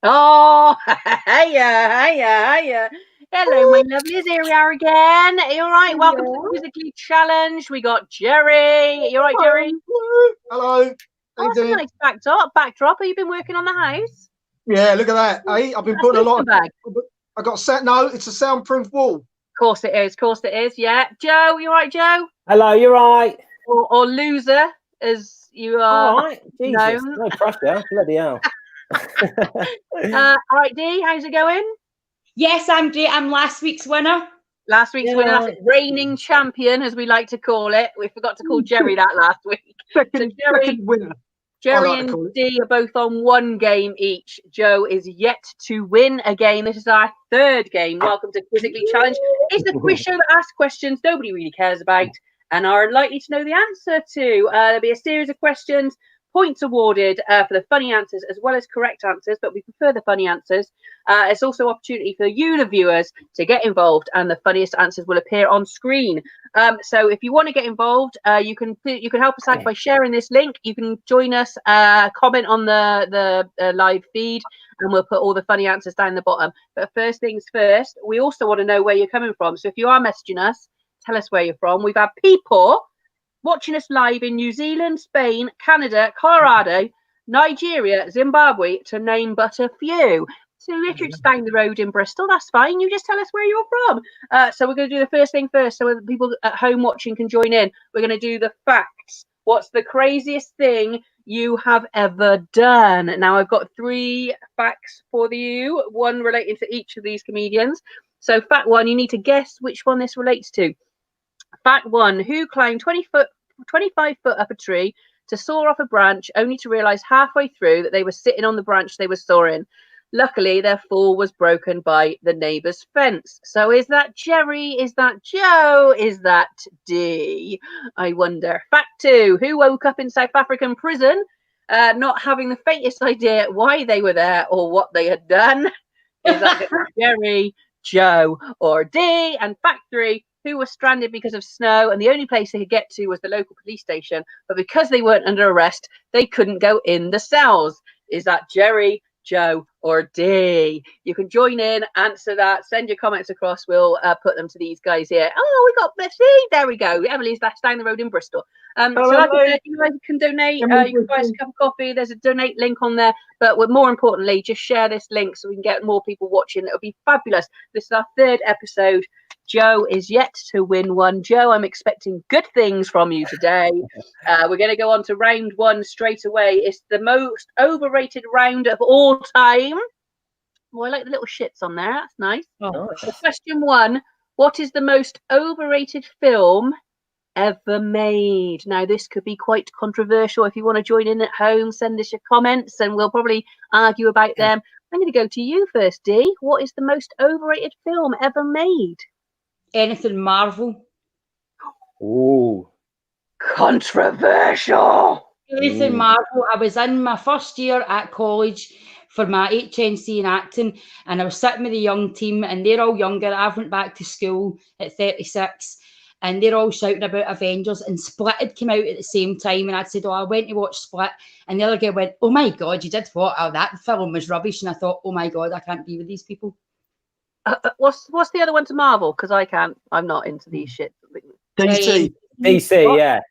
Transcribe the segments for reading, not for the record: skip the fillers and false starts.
Oh, hiya. Hello, my lovelies. Here we are again. Are you all right? Welcome to the Quizzically Challenge. We got Jerry. You all right, Jerry? Hello. Oh, that's a nice backdrop. Have you been working on the house? Yeah, look at that. Hey, I've been putting a lot of... I got set. No, it's a soundproof wall. Of course it is. Yeah. Joe, you all right, Joe? Hello, you're right. Or loser, as you are. All right. Jesus, known. no pressure. Bloody hell. All right, Dee, how's it going? Yes, I'm great. I'm last week's winner. Last week's winner, that's reigning champion, as we like to call it. We forgot to call Jerry that last week. Second winner. Jerry and Dee are both on one game each. Joe is yet to win a game. This is our third game. Welcome to Quizzically Challenge. It's a quiz show that asks questions nobody really cares about and are likely to know the answer to. There'll be a series of questions, points awarded for the funny answers as well as correct answers, but we prefer the funny answers. It's also an opportunity for you, the viewers, to get involved, and the funniest answers will appear on screen. So if you want to get involved, you can help us out by sharing this link. You can join us, comment on the live feed, and we'll put all the funny answers down the bottom. But first things first, we also want to know where you're coming from. So if you are messaging us, tell us where you're from. We've had people watching us live in New Zealand, Spain, Canada, Colorado, Nigeria, Zimbabwe, to name but a few. So if you're just down the road in Bristol, that's fine. You just tell us where you're from. So we're going to do the first thing first, so that people at home watching can join in. We're going to do the facts. What's the craziest thing you have ever done? Now, I've got 3 facts for you, one relating to each of these comedians. So fact 1, you need to guess which one this relates to. Fact 1, who climbed 25 foot up a tree to soar off a branch, only to realise halfway through that they were sitting on the branch they were soaring. Luckily, their fall was broken by the neighbour's fence. So is that Jerry? Is that Joe? Is that Dee? I wonder. Fact 2, who woke up in South African prison, not having the faintest idea why they were there or what they had done? Is that Jerry, Joe, or Dee? And fact 3, who was stranded because of snow, and the only place they could get to was the local police station, but because they weren't under arrest, they couldn't go in the cells. Is that Jerry, Joe, or Dee? You can join in, answer that, send your comments across. We'll put them to these guys here. Oh, we got Messi. There we go. Emily's that's down the road in Bristol. So like I said, you guys can donate. You can buy us a cup of coffee. There's a donate link on there. But more importantly, just share this link so we can get more people watching. It'll be fabulous. This is our 3rd episode. Joe is yet to win one. Joe, I'm expecting good things from you today. We're going to go on to round 1 straight away. It's the most overrated round of all time. Oh, I like the little shits on there. That's nice. Oh. So question 1, what is the most overrated film ever made? Now, this could be quite controversial. If you want to join in at home, send us your comments and we'll probably argue about them. I'm going to go to you first, Dee. What is the most overrated film ever made? Anything Marvel. Ooh. Controversial. Anything Marvel. I was in my first year at college for my HNC in acting, and I was sitting with a young team, and they're all younger. I went back to school at 36, and they're all shouting about Avengers, and Split had come out at the same time, and I said, I went to watch Split, and the other guy went, oh my God, you did what? Oh, that film was rubbish. And I thought, oh my God, I can't be with these people. What's the other one to Marvel? Because I'm not into these shit. DC. DC, yeah.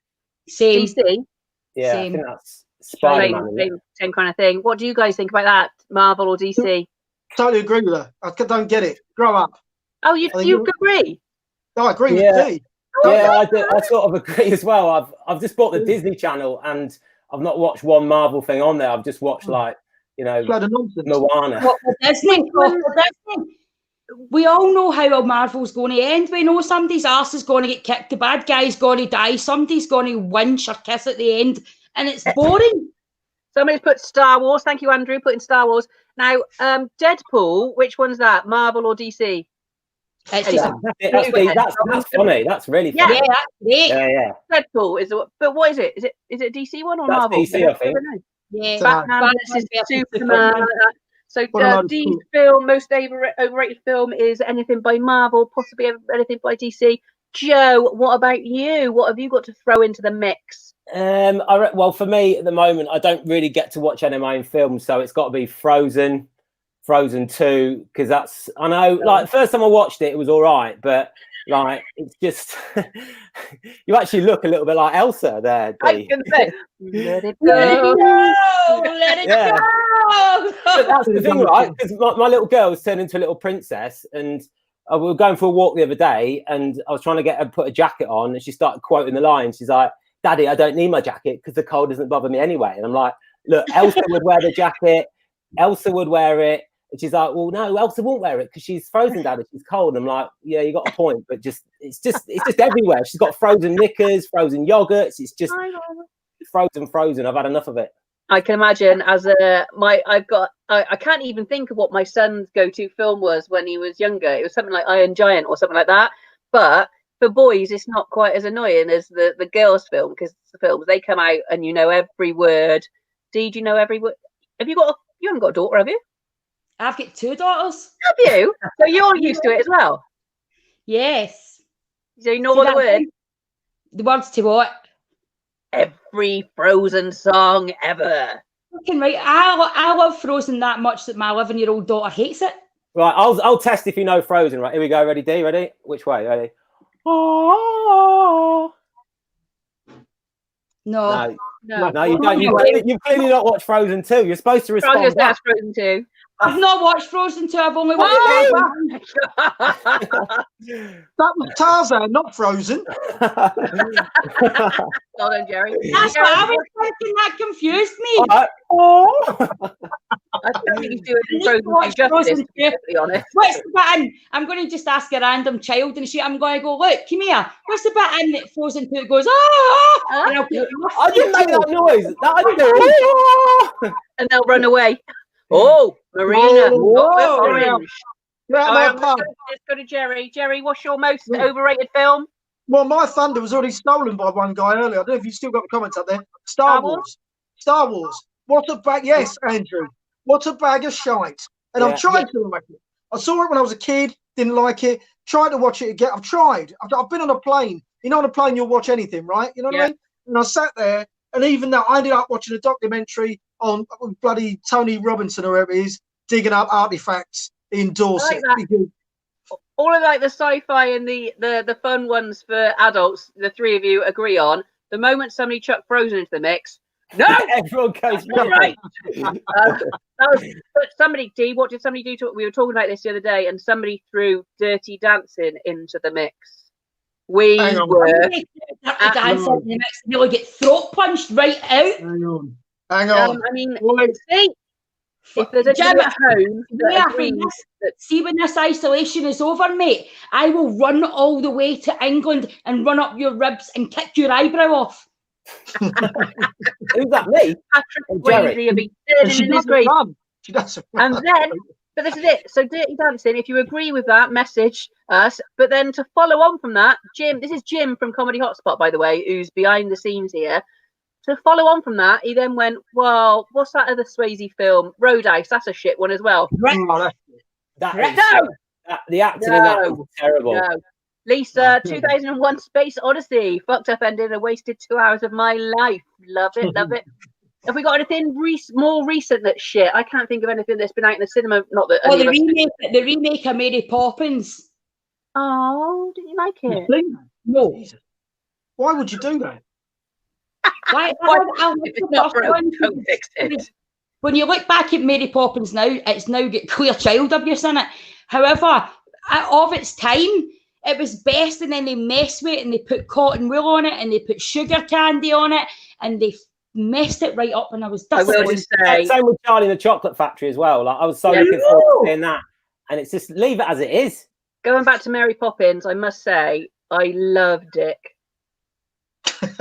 Same. DC? Yeah, Same. I think that's Spider-Man. Same kind of thing. What do you guys think about that? Marvel or DC? Totally agree with her. I don't get it. Grow up. Oh, you agree? No, I agree with Dee. Yeah, I sort of agree as well. I've just bought the Disney Channel and I've not watched one Marvel thing on there. I've just watched Moana. Disney. We all know how Marvel's going to end. We know somebody's arse is going to get kicked. The bad guy's going to die. Somebody's going to winch or kiss at the end. And it's boring. Somebody's put Star Wars. Thank you, Andrew, putting Star Wars. Now, Deadpool, which one's that? Marvel or DC? That's funny. That's really funny. Yeah, that's great. Yeah. Deadpool is, but what is it? Is it a DC one or that's Marvel? DC, I think. Yeah. Batman versus Superman. So Dee's film, most overrated film is anything by Marvel, possibly anything by DC. Joe, what about you? What have you got to throw into the mix? Well, for me at the moment, I don't really get to watch any of my own films, so it's got to be Frozen, Frozen 2, because that's, I know, like, first time I watched it, it was all right, but like, it's just, you actually look a little bit like Elsa there, Dee. I can say, let it go. Let it go. Let it Yeah. go. But that's the thing, right? Because my little girl was turned into a little princess, and we were going for a walk the other day, and I was trying to get her to put a jacket on, and she started quoting the line. She's like, "Daddy, I don't need my jacket because the cold doesn't bother me anyway." And I'm like, "Look, Elsa would wear the jacket. Elsa would wear it." And she's like, "Well, no, Elsa won't wear it because she's frozen, Daddy. She's cold." And I'm like, "Yeah, you got a point, but it's just everywhere. She's got frozen knickers, frozen yogurts. It's just frozen. I've had enough of it." I can imagine I can't even think of what my son's go-to film was when he was younger. It was something like Iron Giant or something like that. But for boys, it's not quite as annoying as the girls' film, because the films, they come out and you know every word. Dee, do you know every word? You haven't got a daughter, have you? I've got 2 daughters. Have you? So you're used to it as well? Yes. So you know all the words? The words to what? Every Frozen song ever. Fucking right. I love Frozen that much that my 11-year-old daughter hates it. Right, I'll test if you know Frozen. Right, here we go. Ready, Dee? Ready? Which way? Ready? Oh. No, you don't. You've clearly not watched Frozen 2. You're supposed to respond. That's Frozen 2. I've not watched Frozen 2. I've only watched Oh, That was Tarzan, not Frozen. well done, Jerry. That's what I was thinking. That confused me. Right. Oh. I don't think he's doing Frozen 2 justice, to be perfectly honest. What's the button? I'm going to just ask a random child and I'm going to go, look, come here. What's the button that Frozen 2 that goes, oh? And I didn't make that noise. I didn't go, oh. And they'll run away. Oh, Marina. Orange. Let's go to Jerry. Jerry, what's your most overrated film? Well, my thunder was already stolen by one guy earlier. I don't know if you still got the comments up there. Star Wars. Star Wars. What a bag. Yes, Andrew. What a bag of shite. And I'm trying to remember it. I saw it when I was a kid. Didn't like it. Tried to watch it again. I've tried. I've been on a plane. You know, on a plane, you'll watch anything, right? You know what I mean? And I sat there, and even though I ended up watching a documentary on bloody Tony Robinson or whoever it is, digging up artifacts in Dorset. All of like the sci-fi and the fun ones for adults, the three of you agree on. The moment somebody chucked Frozen into the mix, no, everyone goes right. But somebody, Dee, what did somebody do? We were talking about this the other day, and somebody threw Dirty Dancing into the mix. We were Dirty Dancing in the mix, and you'll get throat punched right out. Hang on. I mean, see, if there's a gym at home see when this isolation is over, mate, I will run all the way to England and run up your ribs and kick your eyebrow off. Who's that, me? Patrick Swayze will be turning in his grave. And then, but this is it. So Dirty Dancing, if you agree with that, message us. But then to follow on from that, Jim, this is Jim from Comedy Hotspot, by the way, who's behind the scenes here. To follow on from that, he then went, well, what's that other Swayze film? Roadhouse, that's a shit one as well. The acting in that was terrible. No. Lisa, 2001 Space Odyssey. Fucked up ending and wasted 2 hours of my life. Love it, love it. Have we got anything more recent that's shit? I can't think of anything that's been out in the cinema. Not that. Oh, the remake of Mary Poppins. Oh, didn't you like it? No. Jesus. Why would you do that? Why? When you look back at Mary Poppins now, it's now got clear child abuse in it. However, of its time, it was best, and then they messed with it and they put cotton wool on it and they put sugar candy on it and they messed it right up, and I was disappointed. I will just say, same with Charlie and the Chocolate Factory as well. Like, I was so looking forward to seeing that, and it's just leave it as it is. Going back to Mary Poppins, I must say I love Dick. He's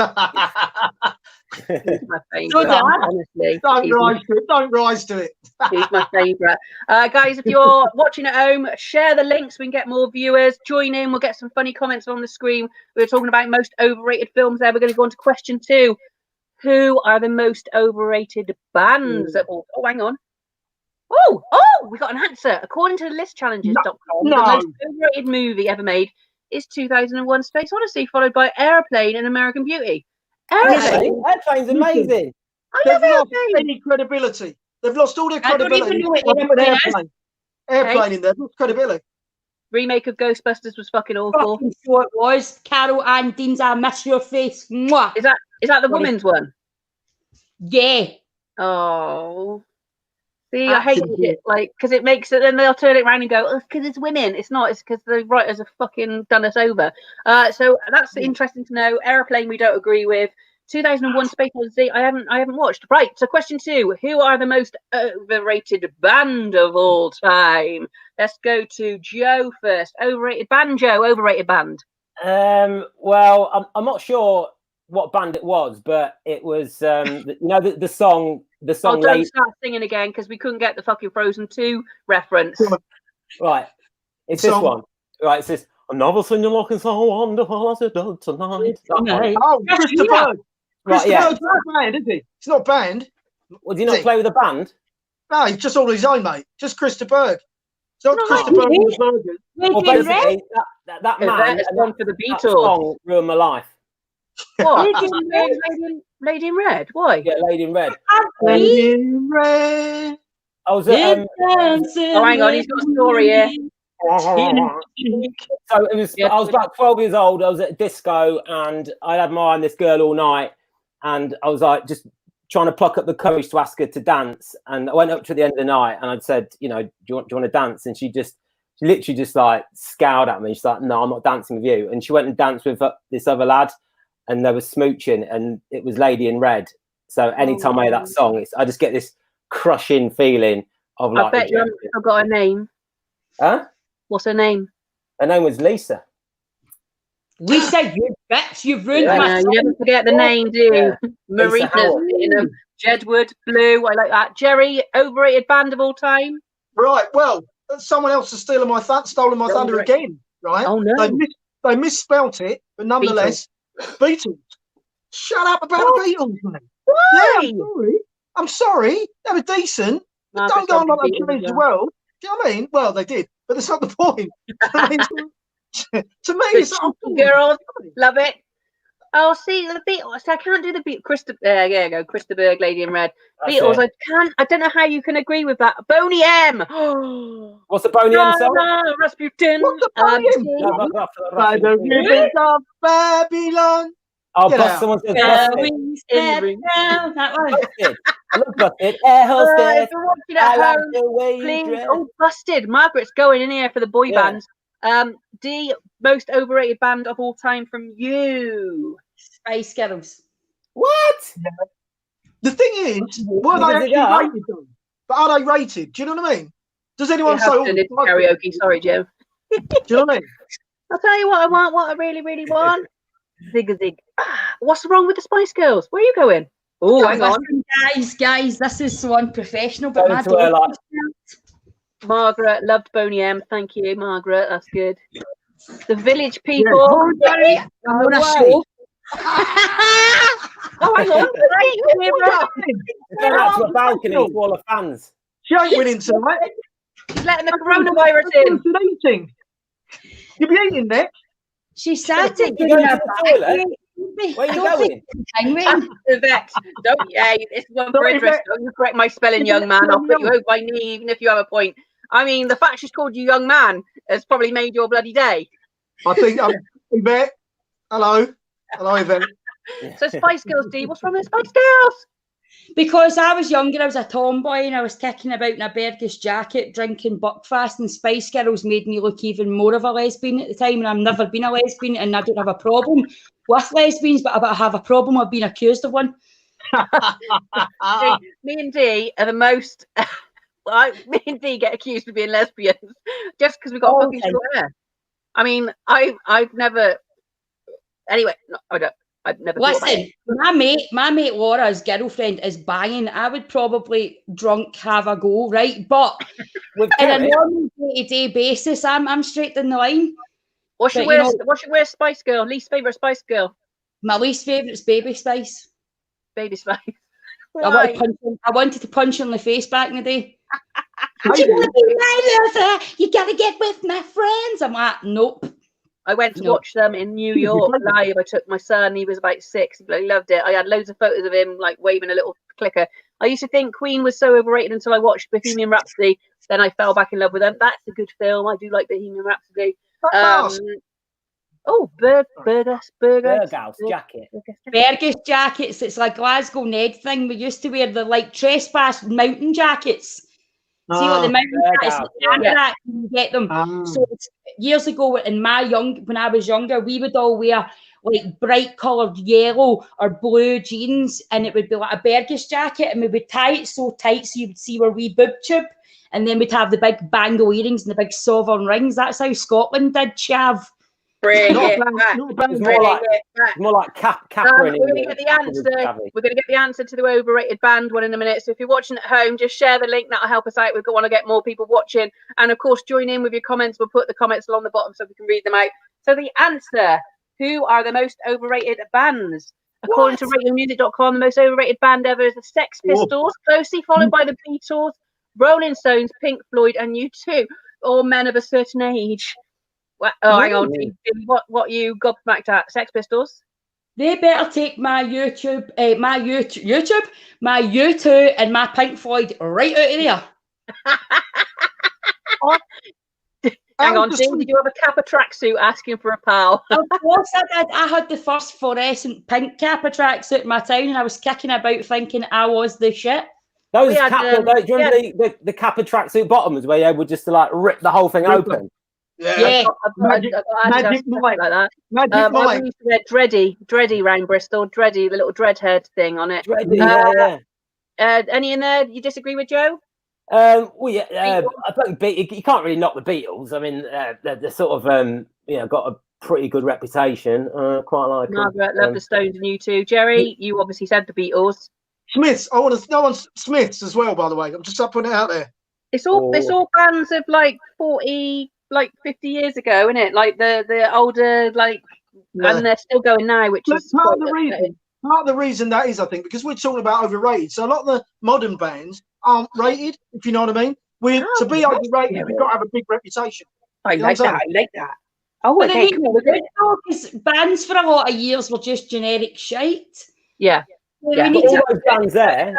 my favourite, honestly. Don't rise to it. He's my favourite. Guys, if you're watching at home, share the links. We can get more viewers. Join in. We'll get some funny comments on the screen. We were talking about most overrated films there. We're going to go on to question 2. Who are the most overrated bands? Oh, hang on. Oh, we got an answer. According to listchallenges.com, the most overrated movie ever made is 2001 Space Odyssey, followed by Airplane and American Beauty. Airplane's amazing. I love Airplane. Any credibility. They've lost all their credibility. I don't even know what I'll put an Airplane airplane in there. Lost credibility. Remake of Ghostbusters was fucking awful. Fucking sure it was. Carol Ann Dean's I Miss Your Face. Mwah. Is that the woman's one? Yeah. Oh. See, I hate it, like, because it makes it, then they'll turn it around and go, oh, it's because it's women. It's not, it's because the writers have fucking done us over. So that's interesting to know. Airplane, we don't agree with. 2001 Space Odyssey, I haven't watched. Right, so question 2. Who are the most overrated band of all time? Let's go to Joe first. Overrated band, Joe, overrated band. Well, I'm not sure what band it was, but it was, the song. Oh, don't start singing again because we couldn't get the fucking Frozen 2 reference. Right, it's this one. Right, it's this. I've never seen you looking so wonderful as you do tonight. Oh, Christopher Berg. Christopher Berg's not a band, is he? It's not a band. Well, do you not play with a band? No, he's just all his own, mate. Just Christopher Berg. It's not Christopher Berg and the Bergers. Well, basically, that man has gone for the Beatles. That song ruined my life. What? Lady in Red? Why? Yeah, Lady in Red. Lady in Red. I was at, oh, hang on, he's got a story here. So it was. I was about 12 years old. I was at a disco, and I had my eye on this girl all night, and I was like just trying to pluck up the courage to ask her to dance. And I went up to the end of the night, and I'd said, do you want to dance? And she literally just like scowled at me. She's like, no, I'm not dancing with you. And she went and danced with this other lad, and they were smooching, and it was Lady in Red. So anytime I hear that song, I just get this crushing feeling of like. I bet you haven't forgot her name. Huh? What's her name? Her name was Lisa. Lisa, you bitch! You've ruined my. You never forget the name, do you? Marina, Jedward, Blue. I like that. Jerry, overrated band of all time. Right. Well, someone else has stolen my thunder again. Right. Oh no. They misspelt it, but nonetheless, Beatles. Shut up about the Beatles, mate. Why? Yeah, I'm sorry. They were decent. But don't go on like they changed the world. Do you know what I mean? Well, they did, but that's not the point. To me, it's girls love it. Oh, see the Beatles. I can't do the Beatles. There you go, Christopher Berg, Lady in Red. That's Beatles. it. I don't know how you can agree with that. Boney M. What's the Boney M song? Rasputin. What's the Boney M? By the rivers of Babylon. Oh, but someone says Busted. That one. Busted. I love Busted. Air hostess. I like the way you dress. Oh, Busted. Margaret's going in here for the boy bands. D, most overrated band of all time from you. Spice Girls. What? The thing is, were they actually rated though? But are they rated? Do you know what I mean? Does anyone say karaoke? Sorry, Joe. Do you know what I mean? I'll tell you what I want, what I really, really want. Zig-a-zig. What's wrong with the Spice Girls? Where are you going? Oh, hang on. Guys, this is so unprofessional, but my Margaret loved Boney M. Thank you, Margaret. That's good. The Village People. Yeah. Oh, hang on. Go out to a balcony full of fans. She ain't winning tonight. She's letting the coronavirus in. You'll be eating next. She started doing her toilet. Where are you going? The vet. It's one for interest. Don't you correct my spelling, young man. I'll put you over my knee, even if you have a point. I mean, the fact she's called you young man has probably made your bloody day. I think Yvette. Hello, Yvette. So Spice Girls, D. What's wrong with Spice Girls? Because I was younger, I was a tomboy, and I was kicking about in a Burgess jacket, drinking Buckfast, and Spice Girls made me look even more of a lesbian at the time, and I've never been a lesbian, and I don't have a problem with lesbians, but I have a problem with being accused of one. Me and D are the most... me and D get accused of being lesbians just because we got fucking short hair. I mean, I've never... Anyway, no, I don't. I've never. Listen, my mate Laura's girlfriend is banging. I would probably drunk have a go, right? But on a normal day-to-day basis, I'm straight down the line. What's your worst Spice Girl? Least favourite Spice Girl? My least favourite is Baby Spice. Baby Spice. I wanted to punch her in the face back in the day. You want to be my lover? You gotta get with my friends. I'm like, nope. I went to watch them in New York live. I took my son. He was about 6. He loved it. I had loads of photos of him, like waving a little clicker. I used to think Queen was so overrated until I watched Bohemian Rhapsody. Then I fell back in love with them. That's a good film. I do like Bohemian Rhapsody. Burgos jacket. Burgos jackets. It's like Glasgow Ned thing. We used to wear the like trespass mountain jackets. See what the mountain jackets you get them. So years ago, when I was younger, we would all wear like bright coloured yellow or blue jeans, and it would be like a Burgos jacket, and we would tie it so tight so you would see our wee boob tube, and then we'd have the big bangle earrings and the big sovereign rings. That's how Scotland did, chav. Bring it back. More like Capra. We're going to get the answer. We're going to get the answer to the overrated band one in a minute. So if you're watching at home, just share the link. That'll help us out. We want to get more people watching, and of course, join in with your comments. We'll put the comments along the bottom so we can read them out. So the answer: who are the most overrated bands? According to RadioMusic.com, the most overrated band ever is the Sex Pistols, closely followed by the Beatles, Rolling Stones, Pink Floyd, and U2, all men of a certain age. Hang on. What you gobsmacked at? Sex Pistols? They better take my YouTube, my U2 and my Pink Floyd right out of there. Hang on, Jim, did you have a Kappa tracksuit asking for a pal? Of course I did. I had the first fluorescent pink Kappa tracksuit in my town, and I was kicking about thinking I was the shit. Those Kappa, do you remember the Kappa tracksuit bottoms where you would just like rip the whole thing open? Yeah. Magic Mike like that. I used to wear Dreddy round Bristol, Dreddy, the little dread head thing on it. Dreddy, any in there you disagree with, Joe? I think you can't really knock the Beatles. I mean, they're sort of got a pretty good reputation. Quite like Margaret, love the Stones and you too. Jerry, you obviously said the Beatles. Smiths. I want to know on Smiths as well. By the way, I'm just putting it out there. It's all bands of like 40. Like 50 years ago, isn't it? Like the older, and they're still going now, which is part of the reason that is, I think, because we're talking about overrated. So a lot of the modern bands aren't rated, if you know what I mean. To be overrated, you've got to have a big reputation. I like that. Oh, okay. Because bands for a lot of years were just generic shite. Yeah. We need all those bands there.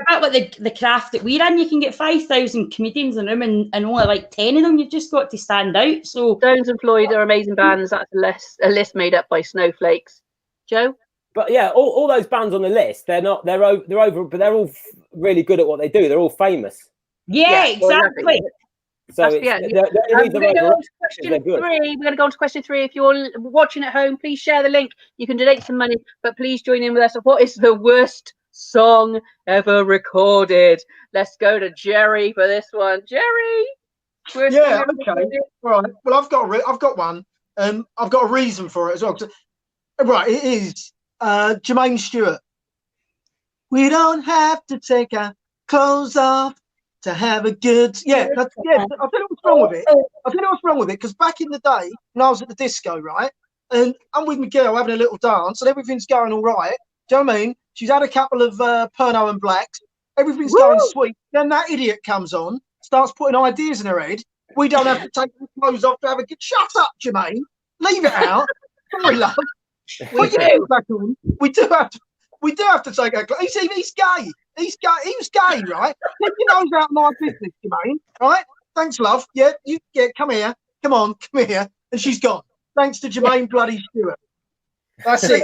About like the craft that we're in, you can get 5,000 comedians in a room and only like 10 of them. You've just got to stand out. So Stones and Floyd are amazing bands. That's a list made up by snowflakes. Joe? But yeah, all those bands on the list, they're over, but they're all really good at what they do. They're all famous. Yeah, exactly. So we're going to go on to question 3. We're going to go on to question 3. If you're watching at home, please share the link. You can donate some money, but please join in with us. What is the worst song ever recorded? Let's go to Jerry for this one. Jerry, okay. All right. Well, I've got one. I've got a reason for it as well. Right, it is Jermaine Stewart. We don't have to take our clothes off to have a good I tell you what's wrong with it. Because back in the day when I was at the disco, right, and I'm with my girl having a little dance and everything's going all right. Do you know what I mean? She's had a couple of Pernod and Blacks. Everything's going sweet. Then that idiot comes on, starts putting ideas in her head. We don't have to take our clothes off to have a good. Shut up, Jermaine. Leave it out. Sorry, love. We do have to take our clothes. He's gay. He was gay, right? Get your nose out of my business, Jermaine. Right? Thanks, love. Yeah, come here. Come on, come here. And she's gone. Thanks to Jermaine bloody Stewart. That's it.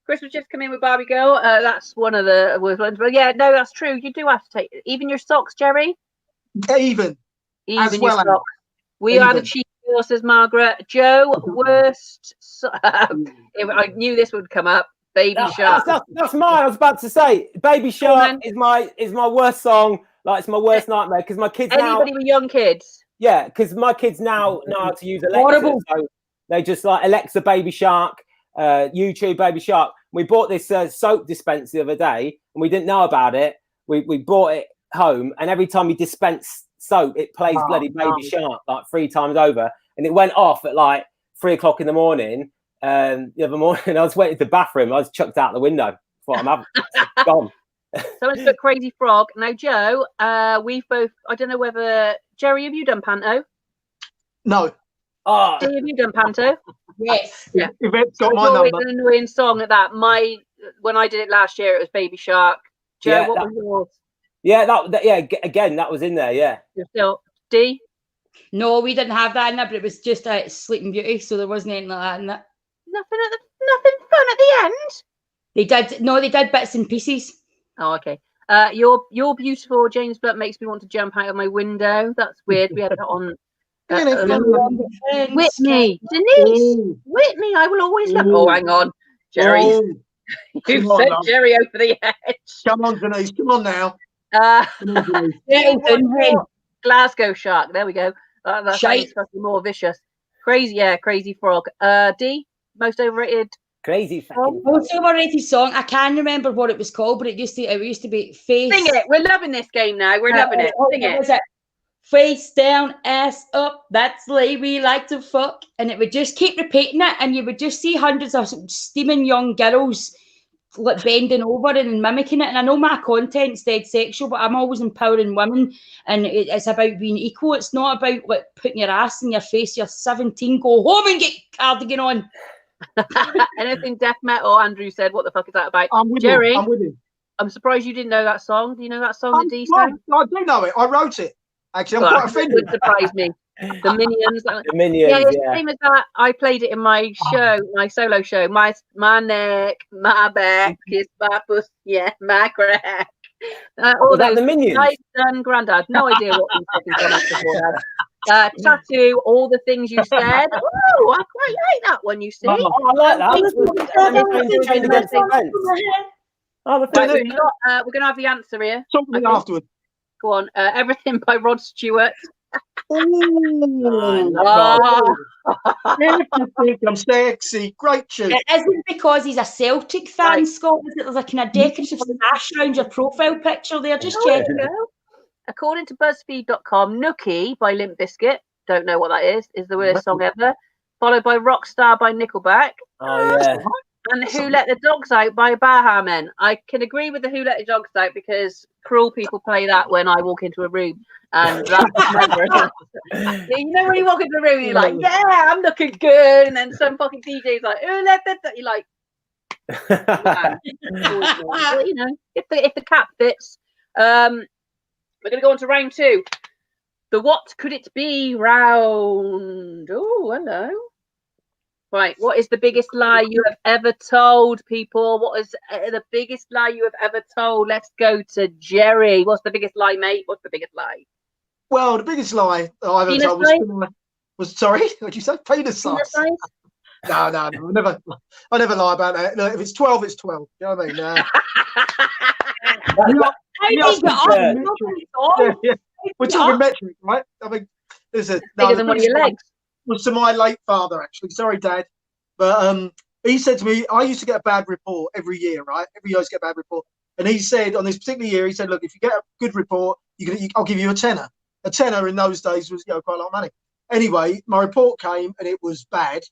Chris was just coming in with Barbie Girl. That's one of the worst ones. But yeah, no, that's true. You do have to take even your socks, Jerry. Even as well. Your socks. We are the cheap girls, says Margaret. Joe, worst. I knew this would come up. Baby Shark. That's mine. I was about to say, Baby Shark is my worst song. Like it's my worst nightmare because my kids anybody with young kids. Yeah, because my kids now know how to use Alexa. So they just like Alexa Baby Shark, YouTube Baby Shark. We bought this soap dispenser the other day and we didn't know about it. We brought it home and every time you dispense soap, it plays bloody Baby Shark like 3 times over. And it went off at like 3 o'clock in the morning. The other morning, I was waiting to the bathroom. I was chucked out the window. Thought I'm having gone. Someone's put Crazy Frog. Now, Joe, we've both. I don't know whether Jerry, have you done Panto? No. Oh, have you done Panto? Yes. Yeah. Yvette's got my number. An annoying song at that. When I did it last year, it was Baby Shark. Joe, what was yours? Yeah, again, that was in there. Yeah. You're still D. No, we didn't have that in there, but it was just Sleeping Beauty, so there wasn't anything like that in that. Nothing fun at the end. They did bits and pieces. Oh, okay. You're beautiful, James Blunt makes me want to jump out of my window. That's weird. We had that on. Whitney, Denise, Whitney. I will always love. Oh, hang on, Jerry. You sent Jerry over the edge. Come on, Denise. Come on now. Glasgow Shark. There we go. That's fucking more vicious. Crazy frog. D. Most overrated. Crazy fucking. Most overrated song. I can't remember what it was called, but it used to be Face. Sing it. We're loving this game now. We're loving it. Sing it. Face down, ass up. That's the way we like to fuck. And it would just keep repeating it, and you would just see hundreds of steaming young girls like bending over and mimicking it. And I know my content's dead sexual, but I'm always empowering women, and it's about being equal. It's not about like putting your ass in your face. You're 17, go home and get cardigan on. Anything death metal? Andrew said, "What the fuck is that about?" I'm with Jerry. You. I'm with you. I'm surprised you didn't know that song. Do you know that song that D sang? I do know it. I wrote it. Actually, I'm quite offended. It would surprise me. The Minions. The Minions. Yeah, it's the same as that. I played it in my show, my solo show. My neck, my back, kiss my pussy, yeah, my crack. All those. The Minions. My son, granddad. No idea what these fucking comments before that. Tattoo, all the things you said. Oh, I quite like that one. You see, I like that. We're gonna have the answer here. Talk to me afterwards. Go on. Everything by Rod Stewart. I'm sexy. Great tune. It isn't because he's a Celtic fan, right. Scott. Is it there's like a decorative sash around your profile picture there? Just checking. According to BuzzFeed.com, Nookie by Limp Bizkit, don't know what that is the worst song ever. Followed by Rockstar by Nickelback. Oh, yeah. And Who Let the Dogs Out by Baha Men. I can agree with the Who Let the Dogs Out because cruel people play that when I walk into a room. And that's never you know when you walk into a room and you're like, yeah, I'm looking good. And then some fucking DJ's like, Who let the You're like, but, you know, if the cap fits. We're going to go on to round 2. The What Could It Be round. Oh, hello. Right, what is the biggest lie you have ever told, people? What is the biggest lie you have ever told? Let's go to Jerry. What's the biggest lie, mate? What's the biggest lie? Well, the biggest lie I've ever told was sorry, what did you say? Penis size? No, I never lie about that. No, if it's 12, it's 12. You know what I mean? We're talking metric, right? I mean, there's a bigger than one of your legs. Was to my late father, actually. Sorry, Dad. But he said to me, I used to get a bad report every year, right? Every year I used to get a bad report. And he said, on this particular year, he said, look, if you get a good report, I'll give you a tenner. A tenner in those days was, quite a lot of money. Anyway, my report came and it was bad.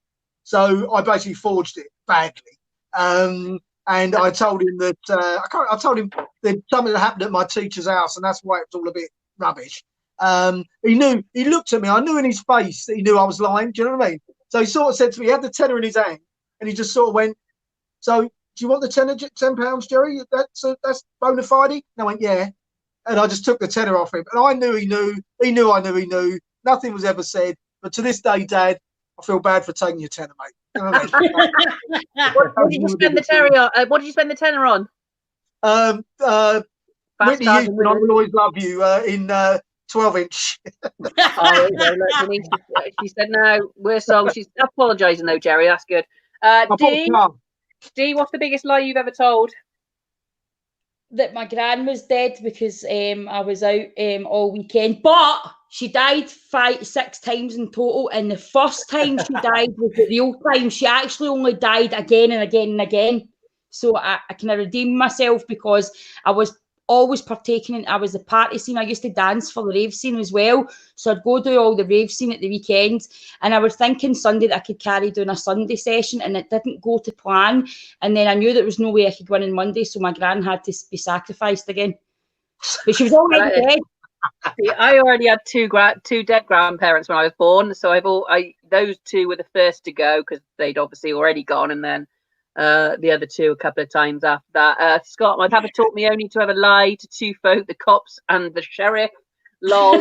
So I basically forged it badly. And I told him that, I told him that something had happened at my teacher's house and that's why it was all a bit rubbish. He looked at me. I knew in his face that he knew I was lying. Do you know what I mean? So he sort of said to me, he had the tenner in his hand, and he just sort of went, "So, do you want the £10, Jerry? That's bona fide." And I went, "Yeah." And I just took the tenner off him, and I knew he knew. He knew I knew he knew. Nothing was ever said. But to this day, Dad, I feel bad for taking your tenner, mate. You know what I mean? What did you spend the tenner on? What did you spend the tenner on? Whitney Houston, I Will Always Love You in 12-inch. She said no, worst song. She's apologising though, Jerry. That's good. D, what's the biggest lie you've ever told? That my gran was dead because I was out all weekend, but she died 5-6 times in total, and the first time she died was the real time. She actually only died again and again and again. So I can redeem myself because I was always partaking in. I was the party scene. I used to dance for the rave scene as well. So I'd go do all the rave scene at the weekend. And I was thinking Sunday that I could carry doing a Sunday session, and it didn't go to plan. And then I knew there was no way I could go in on Monday, so my gran had to be sacrificed again. But she was already dead. See, I already had two dead grandparents when I was born, so those two were the first to go because they'd obviously already gone, and then the other two a couple of times after that. Scott, my papa taught me only to ever lie to two folk, the cops and the sheriff. Lol.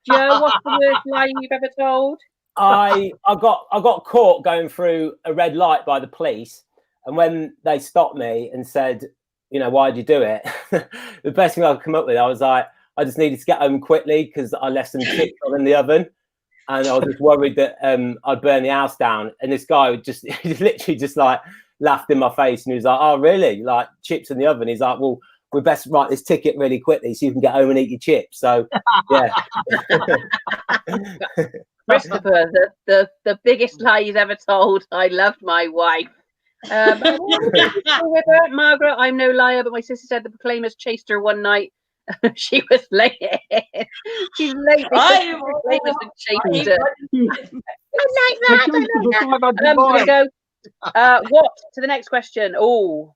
Joe, what's the worst lie you've ever told? I got caught going through a red light by the police, and when they stopped me and said, you know, why'd you do it? The best thing I could come up with, I was like, I just needed to get home quickly because I left some chips on in the oven, and I was just worried that I'd burn the house down. And this guy just literally just like laughed in my face, and he was like, "Oh, really? Like chips in the oven?" He's like, "Well, we best write this ticket really quickly so you can get home and eat your chips." So, yeah. Christopher, the biggest lie he's ever told. I loved my wife. With her, Margaret, I'm no liar, but my sister said the Proclaimers chased her one night. She was late. She's late because the Proclaimers had chased her. I like that. We go. What to the next question? Oh,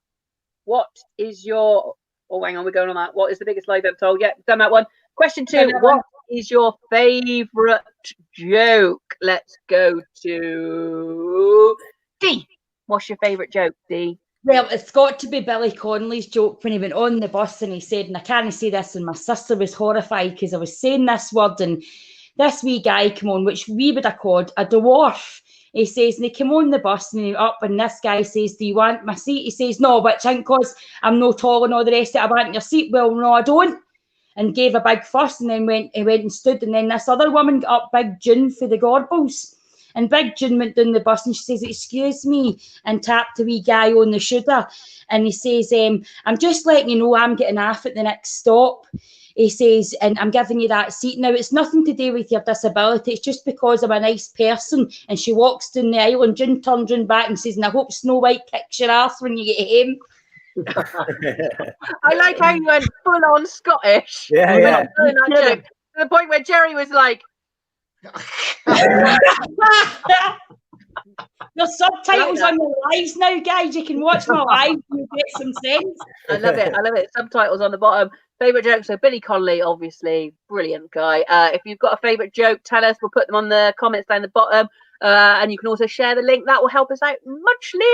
what is your? Oh, hang on, we're going on that. What is the biggest lie you've ever told? Yeah, done that one. Question 2. What is your favourite joke? Let's go to D. What's your favourite joke, D? Well, it's got to be Billy Connolly's joke when he went on the bus and he said, and I can't say this, and my sister was horrified because I was saying this word, and this wee guy came on, which we would have called a dwarf. He says, and he came on the bus and he up, and this guy says, do you want my seat? He says, no, which ain't because I'm no tall and all the rest of it. I want your seat. Well, no, I don't. And gave a big fuss, and then he went and stood, and then this other woman got up, Big June, for the Gorbals. And Big June went down the bus and she says, excuse me, and tapped the wee guy on the shoulder. And he says, I'm just letting you know I'm getting off at the next stop. He says, and I'm giving you that seat. Now, it's nothing to do with your disability. It's just because I'm a nice person. And she walks down the aisle, and June turns round back and says, and I hope Snow White kicks your ass when you get home. I like how you went full on Scottish. Yeah. To the point where Jerry was like, the subtitles on the lives now, guys. You can watch my live and you get some sense. I love it. Subtitles on the bottom. Favourite joke? So Billy Connolly, obviously, brilliant guy. If you've got a favourite joke, tell us. We'll put them on the comments down the bottom. And you can also share the link. That will help us out muchly.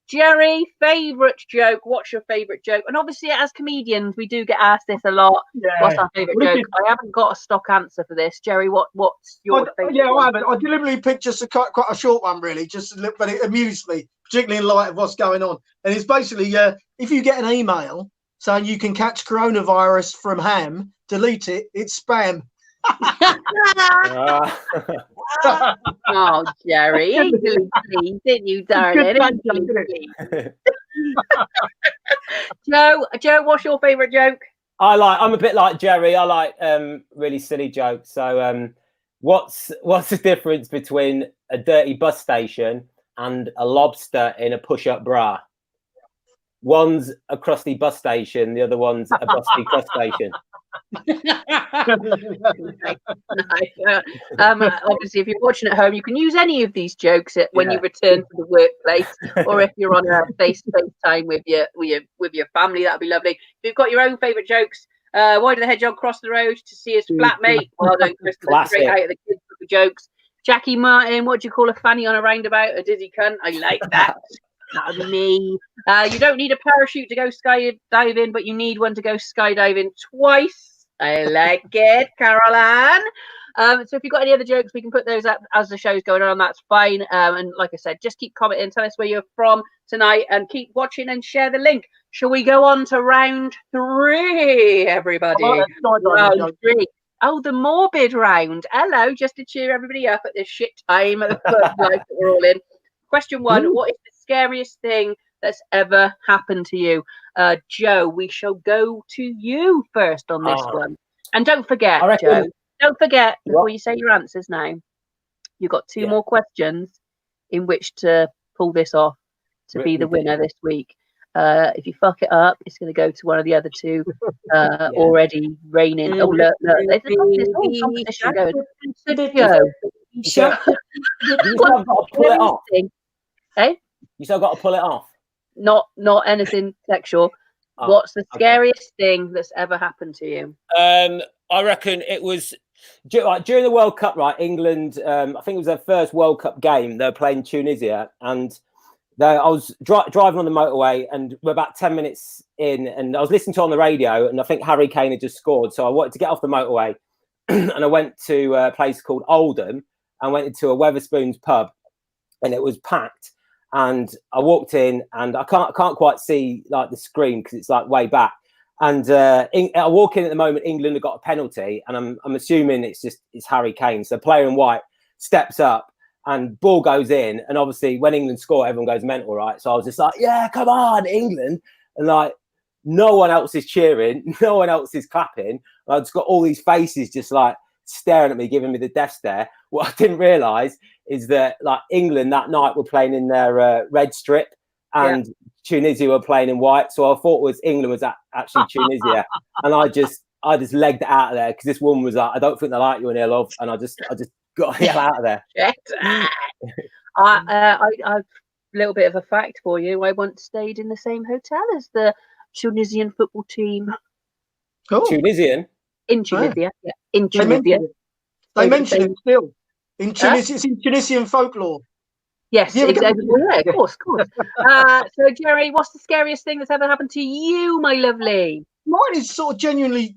Jerry, favourite joke? What's your favourite joke? And obviously, as comedians, we do get asked this a lot. Yeah. What's our favourite joke? I haven't got a stock answer for this. Jerry, what's your favourite? Yeah, I haven't. I deliberately picked just quite a short one, really, but it amused me, particularly in light of what's going on. And it's basically, if you get an email saying you can catch coronavirus from ham, delete it. It's spam. Oh, Jerry, please, didn't you, darling? Joe, what's your favourite joke? I'm a bit like Jerry. I like really silly jokes. So, what's the difference between a dirty bus station and a lobster in a push-up bra? One's a crusty bus station, the other one's a busty bus station. Obviously, if you're watching at home, you can use any of these jokes when you return to the workplace, or if you're on a FaceTime with your family, that'd be lovely. If you've got your own favourite jokes, why did the hedgehog cross the road to see his flatmate? Well done, Christopher. Straight out of the kids' book of jokes. Jackie Martin, what do you call a fanny on a roundabout? A dizzy cunt. I like that. That would be me. You don't need a parachute to go skydiving, but you need one to go skydiving twice. I like it, Caroline. So if you've got any other jokes, we can put those up as the show's going on. That's fine. And like I said, just keep commenting. Tell us where you're from tonight and keep watching and share the link. Shall we go on to round 3, everybody? Round 3. Oh, the morbid round. Hello, just to cheer everybody up at this shit time of life that we're all in. Question 1, what is the scariest thing that's ever happened to you? Joe, we shall go to you first on this one. And don't forget, Joe, don't forget, before you say your answers now, you've got 2 more questions in which to pull this off to be the winner this week. If you fuck it up, it's going to go to one of the other 2 already reigning. Oh, look, there's a competition going. You still got to pull it off. Eh? You still got to pull it off. Not anything sexual. What's the scariest thing that's ever happened to you? I reckon it was during the World Cup, right? England, I think it was their first World Cup game. They were playing Tunisia, and I was driving on the motorway, and we're about 10 minutes in, and I was listening to on the radio, and I think Harry Kane had just scored. So I wanted to get off the motorway, and I went to a place called Oldham, and went into a Wetherspoons pub, and it was packed. And I walked in, and I can't quite see like the screen because it's like way back. And I walk in at the moment. England have got a penalty, and I'm assuming it's Harry Kane. So player in white steps up. And ball goes in, and obviously when England score, everyone goes mental, right? So I was just like, yeah, come on, England. And like, no one else is cheering, no one else is clapping. I just got all these faces just like staring at me, giving me the death stare. What I didn't realise is that like England that night were playing in their red strip, and Tunisia were playing in white. So I thought England was actually Tunisia. And I just legged it out of there because this woman was like, I don't think they like you in here, love. And I just got the hell out of there. A little bit of a fact for you. I once stayed in the same hotel as the Tunisian football team. Cool. Tunisian? In Tunisia. Yeah. In Tunisia. They mention it still. In Tunisia, it's in Tunisian folklore. Yes, exactly. Yeah, of course. So, Jerry, what's the scariest thing that's ever happened to you, my lovely? Mine is sort of genuinely,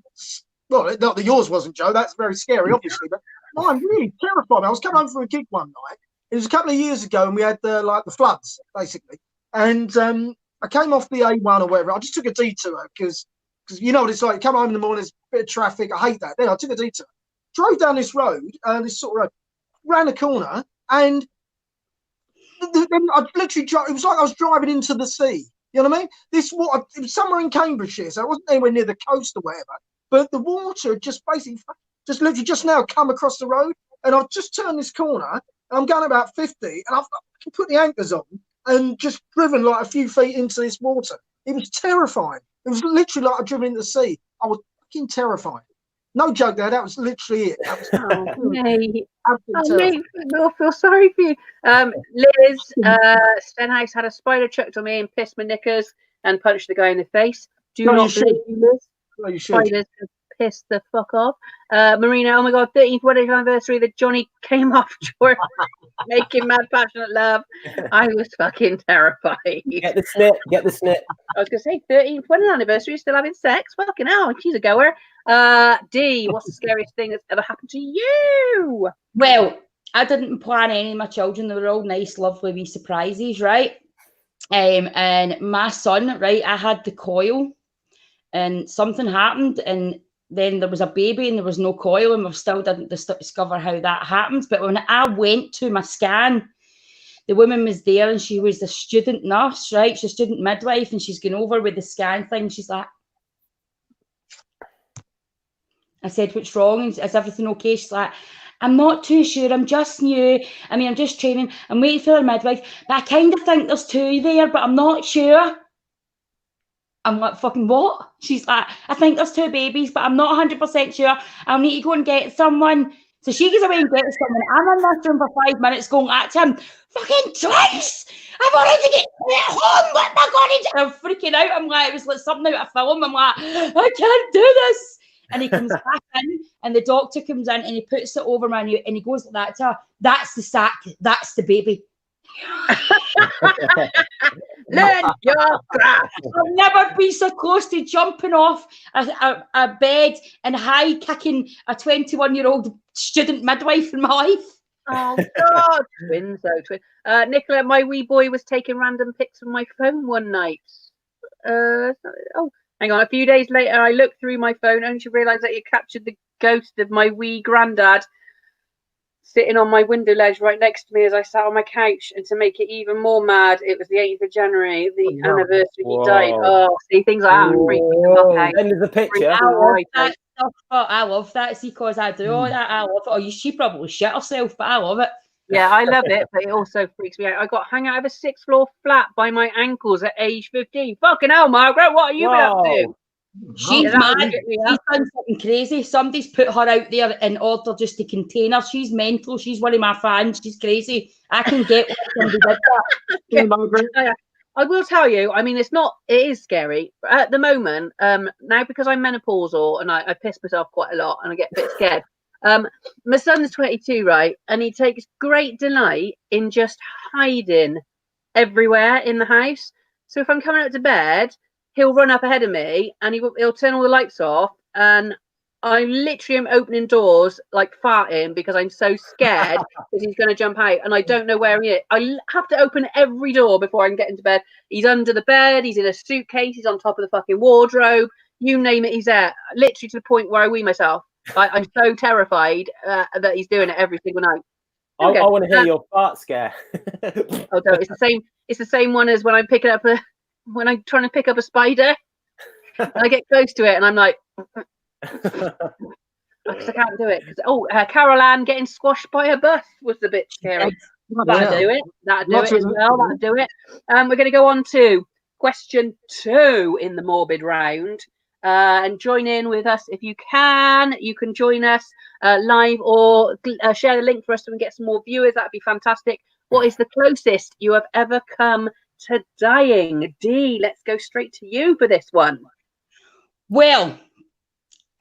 well, not that yours wasn't, Joe. That's very scary, obviously, but mine really terrified me. I was coming home from a gig one night. It was a couple of years ago, and we had the floods, basically. And I came off the A1 or whatever. I just took a detour because you know what it's like. You come home in the morning, there's a bit of traffic. I hate that. Then I took a detour, drove down this road, this sort of road, ran a corner, and then I literally, it was like I was driving into the sea. You know what I mean? It was somewhere in Cambridgeshire, so it wasn't anywhere near the coast or whatever. But the water had just basically, literally just now come across the road, and I've just turned this corner, and I'm going about 50, and I've put the anchors on and just driven like a few feet into this water. It was terrifying. It was literally like I driven into the sea. I was fucking terrified. No joke there. That was literally it. That was mate, I feel sorry for you. Liz, Stenhouse had a spider chucked on me and pissed my knickers and punched the guy in the face. Do not believe you, Liz. No, you should. Spiders have pissed the fuck off. Marina, oh my God, 13th wedding anniversary that Johnny came off Jordan making mad passionate love. I was fucking terrified. Get the snip. I was going to say 13th wedding anniversary, still having sex. Fucking hell, she's a goer. D, what's the scariest thing that's ever happened to you? Well, I didn't plan any of my children. They were all nice, lovely wee surprises, right? And my son, right, I had the coil and something happened, and then there was a baby and there was no coil, and we still didn't discover how that happens. But when I went to my scan, the woman was there, and she was the student nurse, right? She's a student midwife, and she's going over with the scan thing. She's like, I said, what's wrong? Is everything okay? She's like, I'm not too sure. I'm just new. I mean, I'm just training. I'm waiting for the midwife. But I kind of think there's two there, but I'm not sure. I'm like, fucking what? She's like, I think there's two babies, but I'm not 100% sure. I'll need to go and get someone. So she goes away and gets someone. I'm in this room for 5 minutes going at him, fucking twins! I've already get home. What am I going to do? I'm freaking out. I'm like, it was like something out of film. I'm like, I can't do this. And he comes back in, and the doctor comes in, and he puts it over my knee, and he goes like that to her. That's the sack. That's the baby. Learn your craft. I've never been so close to jumping off a bed and high kicking a 21-year-old student midwife in my life. Oh God, twins though, twins. Nicola, my wee boy was taking random pics of my phone one night. Hang on. A few days later, I looked through my phone only to realise that it captured the ghost of my wee granddad sitting on my window ledge right next to me as I sat on my couch. And to make it even more mad, it was the 8th of January, the anniversary he died. Oh, see, things like that freak me the fuck out. Then there's a picture. I love that. See, because I do all that. I love it. Oh, she probably shit herself, but I love it. Yeah, I love it, but it also freaks me out. I got hung out of a 6th floor flat by my ankles at age 15. Fucking hell, Margaret, what are you been up to? She's mad. She's done something crazy. Somebody's put her out there in order just to contain her. She's mental. She's one of my fans. She's crazy. I can get what somebody did that. I will tell you, I mean, it is scary. But at the moment, now because I'm menopausal and I piss myself quite a lot and I get a bit scared. My son's 22, right? And he takes great delight in just hiding everywhere in the house. So if I'm coming out to bed, he'll run up ahead of me and he'll turn all the lights off, and I literally am opening doors like farting because I'm so scared that he's going to jump out, and I don't know where he is. I have to open every door before I can get into bed. He's under the bed, he's in a suitcase, he's on top of the fucking wardrobe. You name it, he's there. Literally to the point where I wee myself. I'm so terrified that he's doing it every single night. I want to hear your fart scare. Oh, no, it's the same. It's the same one as when I'm trying to pick up a spider. And I get close to it, and I'm like, because I can't do it. Carol Ann getting squashed by a bus was a bit scary. That'd do it. That'd do it as well. That'd do it. We're going to go on to question 2 in the morbid round. And join in with us if you can. You can join us live or share the link for us so we can get some more viewers. That'd be fantastic. What is the closest you have ever come to dying? Dee, let's go straight to you for this one. Well,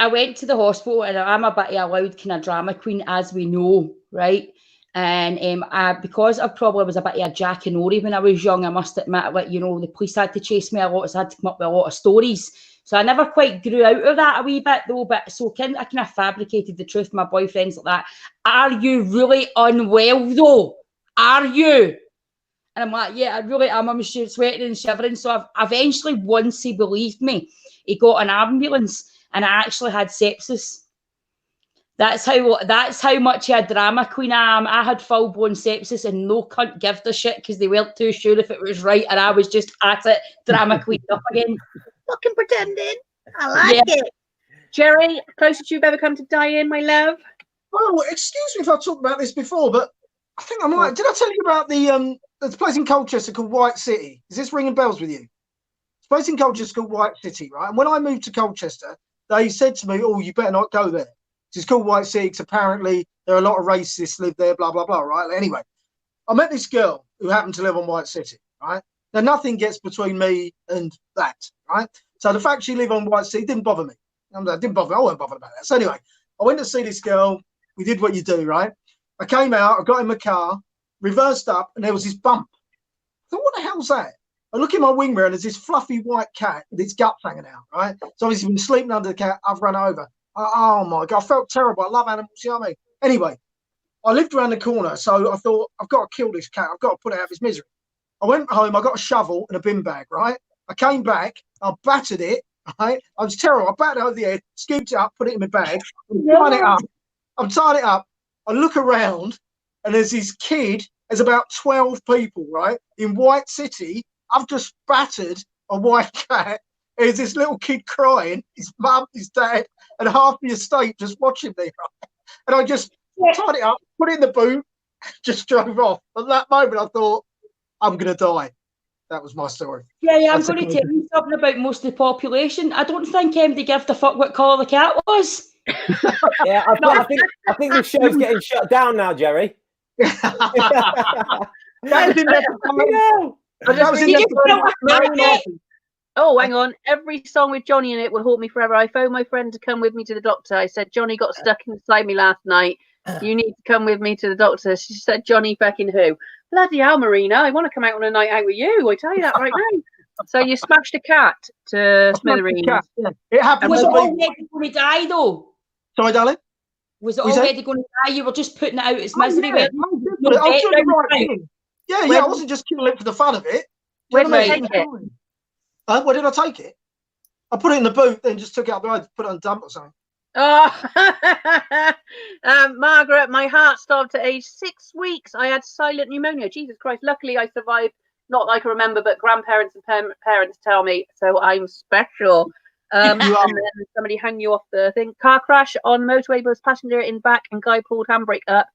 I went to the hospital, and I'm a bit of a loud kind of drama queen, as we know, right? And because I probably was a bit of a Jackanory when I was young, I must admit, like, you know, the police had to chase me a lot, so I had to come up with a lot of stories. So I never quite grew out of that a wee bit, though. But so I kind of fabricated the truth. My boyfriends like that. Are you really unwell, though? Are you? And I'm like, yeah, I really am. I'm sweating and shivering. So eventually, once he believed me, he got an ambulance, and I actually had sepsis. That's how much a drama queen I am. I had full-blown sepsis, and no cunt gave a shit because they weren't too sure if it was right, and I was just at it, drama queen up again. Fucking pretending. I like it. Jerry, closest you've ever come to dying, my love? Oh, excuse me if I've talked about this before, but I think I might. Did I tell you about the place in Colchester called White City? Is this ringing bells with you? It's a place in Colchester called White City, right? And when I moved to Colchester, they said to me, "Oh, you better not go there. It's called White City because apparently there are a lot of racists live there, blah, blah, blah," right? Anyway, I met this girl who happened to live on White City, right? Now, nothing gets between me and that, right? So the fact she lived on White City didn't bother me. I wasn't bothered about that. So anyway, I went to see this girl. We did what you do, right? I came out, I got in my car, reversed up, and there was this bump. I thought, what the hell's that? I look in my wing mirror, and there's this fluffy white cat with its guts hanging out, right? So obviously been sleeping under the cat. I've run over. Oh my God, I felt terrible. I love animals, you know what I mean? Anyway, I lived around the corner, so I thought, I've got to kill this cat. I've got to put it out of its misery. I went home, I got a shovel and a bin bag, right? I came back, I battered it, right? I was terrible. I battered it over the head, scooped it up, put it in my bag, I'm tying it up. I look around, and there's this kid, there's about 12 people, right? In White City. I've just battered a white cat. There's this little kid crying, his mum, his dad, and half the estate just watching me, right? And I just tied it up, put it in the boot, just drove off. At that moment, I thought, I'm going to die. That was my story. Yeah, I'm going to tell you something about most of the population. I don't think they give a fuck what colour the cat was. Yeah, I think the show's getting shut down now, Jerry. Oh, hang on. Every song with Johnny in it will haunt me forever. I phoned my friend to come with me to the doctor. I said, Johnny got stuck inside me last night. You need to come with me to the doctor. She said, Johnny fucking who? Bloody hell, Marina. I want to come out on a night out with you. I tell you that right now. So you smashed a cat to smithereens. Yeah. It happened. Was it already going to die, though? Sorry, darling? Was it already going to die? You were just putting it out its misery. Yeah, I wasn't just killing it for the fun of it. Where did I take it? Where did I take it? I put it in the boot, then just took it out the road, put it on a dump or something. Oh, Margaret, my heart stopped at age 6 weeks. I had silent pneumonia. Jesus Christ. Luckily, I survived. Not like I remember, but grandparents and parents tell me, so I'm special. And then somebody hung you off the thing. Car crash on motorway, bus passenger in back, and guy pulled handbrake up,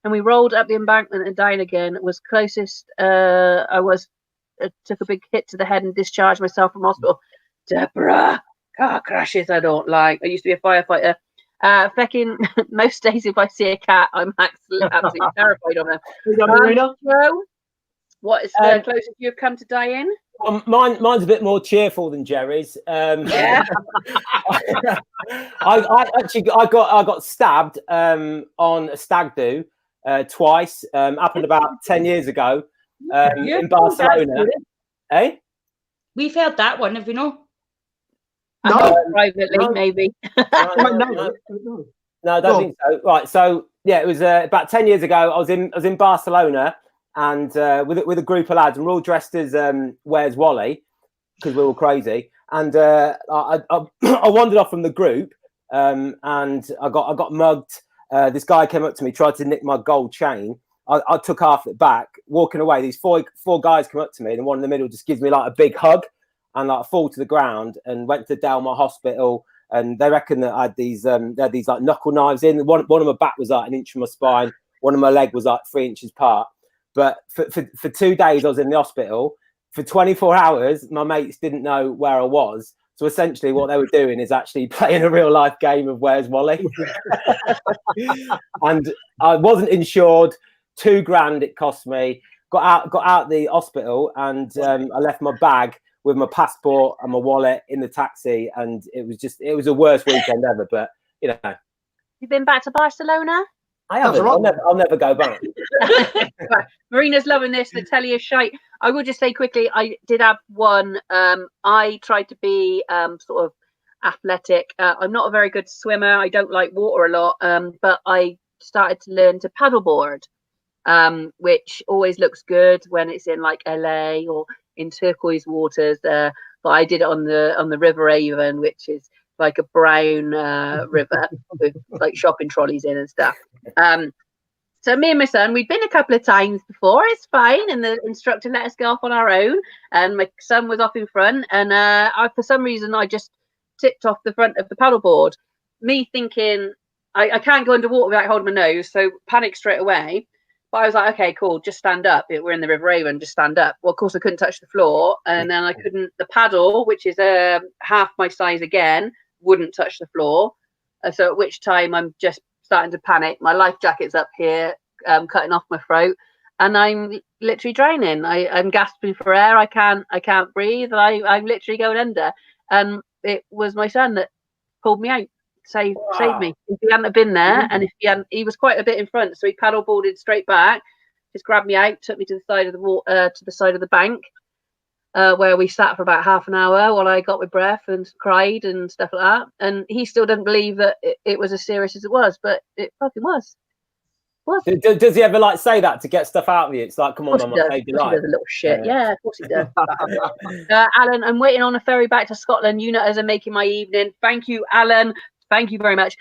and we rolled up the embankment and dying again. It was closest. I took a big hit to the head and discharged myself from hospital. Deborah, car crashes I don't like. I used to be a firefighter. Fecking most days if I see a cat, I'm absolutely terrified of them. What is the closest you've come to dying? Mine's a bit more cheerful than Jerry's. Yeah. I got stabbed on a stag do twice. Happened about 10 years ago. in Barcelona. Eh? We've heard that one, have we not? No, privately, maybe. No, I don't think so. Right, so yeah, it was about 10 years ago. I was in Barcelona, and with a group of lads, and we're all dressed as Where's Wally, because we're all crazy. And I wandered off from the group, and I got mugged. This guy came up to me, tried to nick my gold chain. I took half it back. Walking away, these four guys come up to me, and one in the middle just gives me like a big hug, and like I fall to the ground and went to Delmar Hospital. And they reckon that I had these like knuckle knives in. One of my back was like an inch from my spine. One of my leg was like 3 inches apart. But for 2 days I was in the hospital. For 24 hours, my mates didn't know where I was. So essentially what they were doing is actually playing a real life game of Where's Wally. And I wasn't insured. $2,000 it cost me. Got out the hospital, and I left my bag with my passport and my wallet in the taxi, and it was the worst weekend ever. But you know, you've been back to Barcelona? I haven't. I'll never go back. Marina's loving this. The telly is shite. I will just say quickly, I did have one. I tried to be sort of athletic. I'm not a very good swimmer. I don't like water a lot. But I started to learn to paddleboard, which always looks good when it's in like LA or in turquoise waters. But I did it on the River Avon, which is like a brown river with like shopping trolleys in and stuff. So me and my son, we'd been a couple of times before. It's fine, and the instructor let us go off on our own, and my son was off in front, and for some reason I just tipped off the front of the paddleboard, me thinking I can't go underwater without holding my nose, so panic straight away. But I was like, okay, cool, just stand up. We're in the River Avon, just stand up. Well, of course, I couldn't touch the floor. And then I couldn't, the paddle, which is half my size again, wouldn't touch the floor. So at which time I'm just starting to panic. My life jacket's up here, cutting off my throat. And I'm literally drowning. I'm gasping for air. I can't breathe. I'm literally going under. And it was my son that pulled me out. Saved me. If he hadn't been there, and if he was quite a bit in front, so he paddleboarded straight back, just grabbed me out, took me to the side of the bank, where we sat for about half an hour while I got my breath and cried and stuff like that. And he still didn't believe that it was as serious as it was, but it fucking was. Does he ever like say that to get stuff out of you? It's like, come on, Mum, I saved your life. He does a little shit. Yeah, of course he does. Alan, I'm waiting on a ferry back to Scotland. You know, as I'm making my evening. Thank you, Alan. Thank you very much.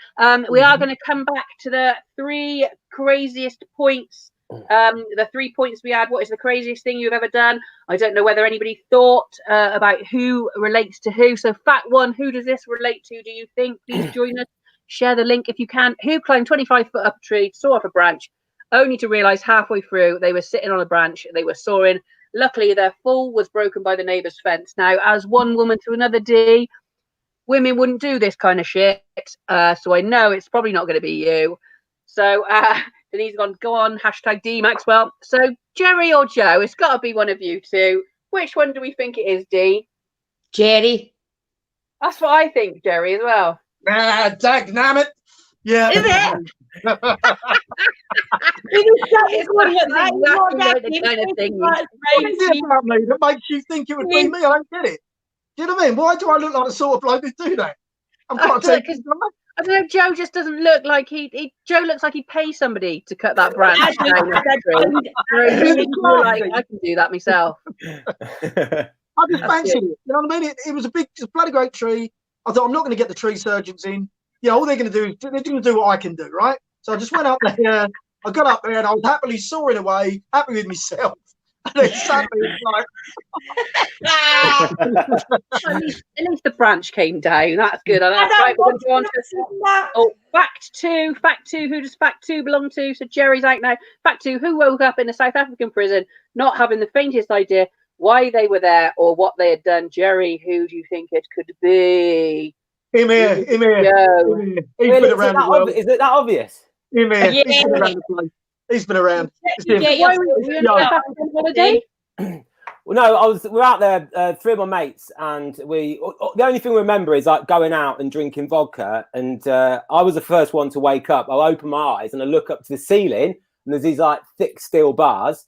We are going to come back to the 3 craziest points. The 3 points we had. What is the craziest thing you've ever done? I don't know whether anybody thought about who relates to who. So fact 1, who does this relate to, do you think? Please join us. Share the link if you can. Who climbed 25 foot up a tree, saw off a branch, only to realise halfway through they were sitting on a branch, they were soaring. Luckily, their fall was broken by the neighbour's fence. Now, as one woman to another D, women wouldn't do this kind of shit. So I know it's probably not going to be you. So Denise gone, go on, hashtag D Maxwell. So Jerry or Joe, it's got to be one of you two. Which one do we think it is, D? Jerry. That's what I think, Jerry, as well. Dagnamit. Yeah. Is it? What is it about me that makes you think it would be me? I don't get it. Do you know what I mean? Why do I look like the sort of bloke who'd do that? I'm quite I don't know. Joe just doesn't look like Joe looks like he'd pay somebody to cut that branch. I can do that myself. I just fancied it. You know what I mean? It was a bloody great tree. I thought, I'm not going to get the tree surgeons in. Yeah, all they're going to do is they're going to do what I can do, right? So I just went up there. I got up there and I was happily soaring away, happy with myself. And then suddenly it's like, at least the branch came down. That's good. Fact two. Who does fact 2 belong to? So Jerry's out now. Fact 2. Who woke up in a South African prison, not having the faintest idea why they were there or what they had done? Jerry, who do you think it could be? Him here. He's been around the world. Is it that obvious? Him here. Yeah. He's been around the place. He's been around. Why were you on holiday? Well, no, we're out there, 3 of my mates, and the only thing we remember is like going out and drinking vodka. And I was the first one to wake up. I open my eyes and I look up to the ceiling, and there's these like thick steel bars.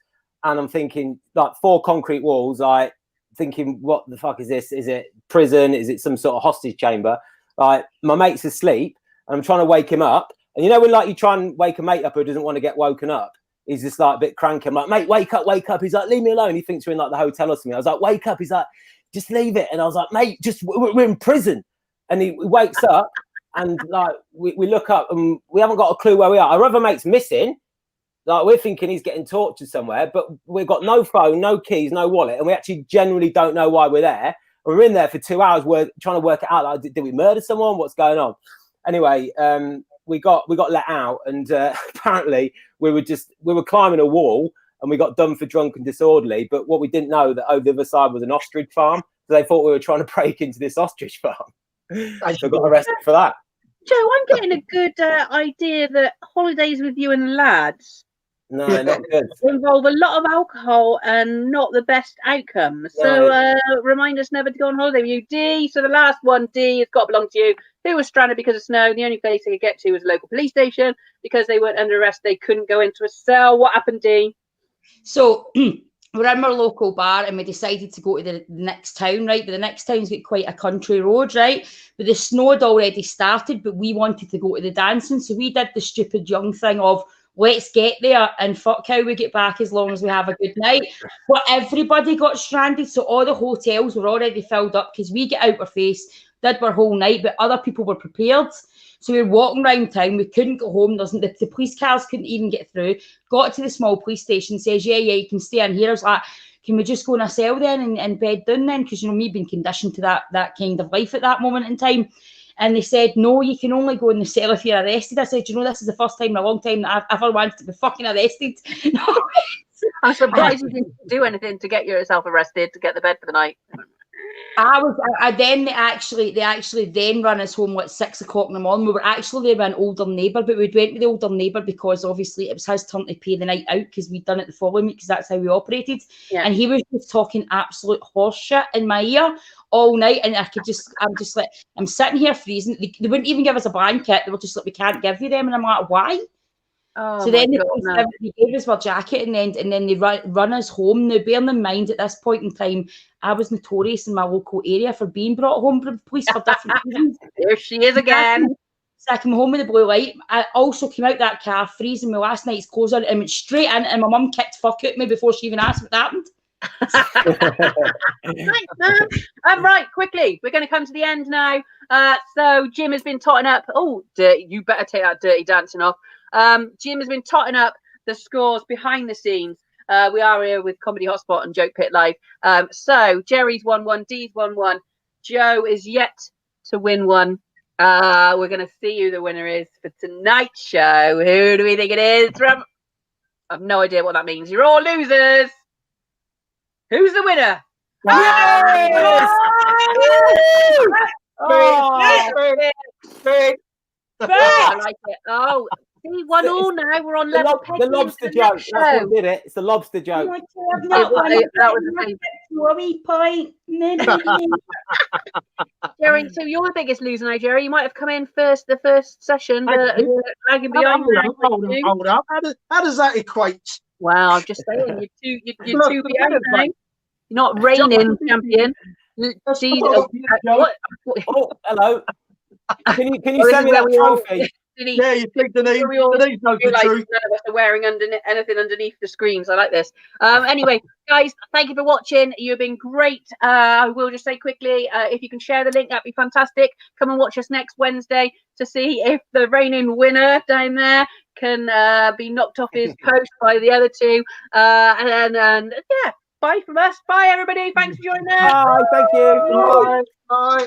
and I'm thinking like 4 concrete walls, like thinking, what the fuck is this? Is it prison? Is it some sort of hostage chamber? Like my mate's asleep, and I'm trying to wake him up. And you know when like you try and wake a mate up who doesn't want to get woken up, he's just like a bit cranky. I'm like, mate, wake up, wake up. He's like, leave me alone. He thinks we're in like the hotel or something. I was like, wake up. He's like, just leave it. And I was like, mate, just we're in prison. And he wakes up, and like we look up, and we haven't got a clue where we are. Our other mate's missing. Like we're thinking he's getting tortured somewhere, but we've got no phone, no keys, no wallet, and we actually genuinely don't know why we're there. We're in there for 2 hours. We're trying to work it out. Like, did we murder someone? What's going on? Anyway, we got let out, and apparently we were climbing a wall, and we got done for drunk and disorderly. But what we didn't know that over the other side was an ostrich farm, so they thought we were trying to break into this ostrich farm. So got arrested for that. Joe, I'm getting a good idea that holidays with you and the lads No, not good. involve a lot of alcohol and not the best outcome. So remind us never to go on holiday with you. D, so the last one, D, has got to belong to you. Who was stranded because of snow? The only place they could get to was a local police station. Because they weren't under arrest, they couldn't go into a cell. What happened, D? So we're in our local bar, and we decided to go to the next town, right? But the next town's got quite a country road, right? But the snow had already started, but we wanted to go to the dancing. So we did the stupid young thing of, let's get there and fuck how we get back as long as we have a good night. But everybody got stranded, so all the hotels were already filled up because we get out our face, did our whole night, but other people were prepared. So we were walking around town, we couldn't go home, the police cars couldn't even get through. Got to the small police station, says, yeah, you can stay in here. I was like, can we just go in a cell then and bed down then? Because, you know, me being conditioned to that kind of life at that moment in time. And they said, no, you can only go in the cell if you're arrested. I said, you know, this is the first time in a long time that I've ever wanted to be fucking arrested. I'm surprised you didn't do anything to get yourself arrested to get the bed for the night. They actually then run us home at 6 o'clock in the morning. We were actually there with an older neighbour, but we went with the older neighbour because obviously it was his turn to pay the night out because we'd done it the following week because that's how we operated. Yeah. And he was just talking absolute horse shit in my ear all night, and I'm just like, I'm sitting here freezing. They wouldn't even give us a blanket. They were just like, we can't give you them, and I'm like, why? Oh, so then they gave us our jacket, and then they run us home. Now, bearing in mind at this point in time, I was notorious in my local area for being brought home by the police for different reasons. There she is again. So I came home with the blue light. I also came out that car freezing my last night's clothes on and went straight in, and my mum kicked fuck at me before she even asked what happened. Right, quickly, we're going to come to the end now. So Jim has been totting up. Oh, you better take that dirty dancing off. Jim has been totting up the scores behind the scenes. We are here with Comedy Hotspot and Joke Pit Live. So Jerry's 1-1, Dee's 1-1. Joe is yet to win one. We're going to see who the winner is for tonight's show. Who do we think it is from? I have no idea what that means. You're all losers. Who's the winner? Yes! I like it. Oh, see, 1-1 now. We're on level. The lobster joke. That's what did it. It's the lobster joke. That was a wee point. Jerry, so you're the biggest loser now, Jerry. You might have come in first the first session, but lagging behind. Hold up. How does that equate? Well, I'm just saying, you're two behind now. You're not reigning champion. Oh, hello. Can you send me that trophy? Yeah, you think Denise knows the truth. None of us are wearing anything underneath the screens. I like this. Anyway, guys, thank you for watching. You've been great. I will just say quickly, if you can share the link, that'd be fantastic. Come and watch us next Wednesday to see if the reigning winner down there can be knocked off his post by the other two. And yeah, bye from us. Bye, everybody. Thanks for joining us. Bye. Thank you. Bye. Bye.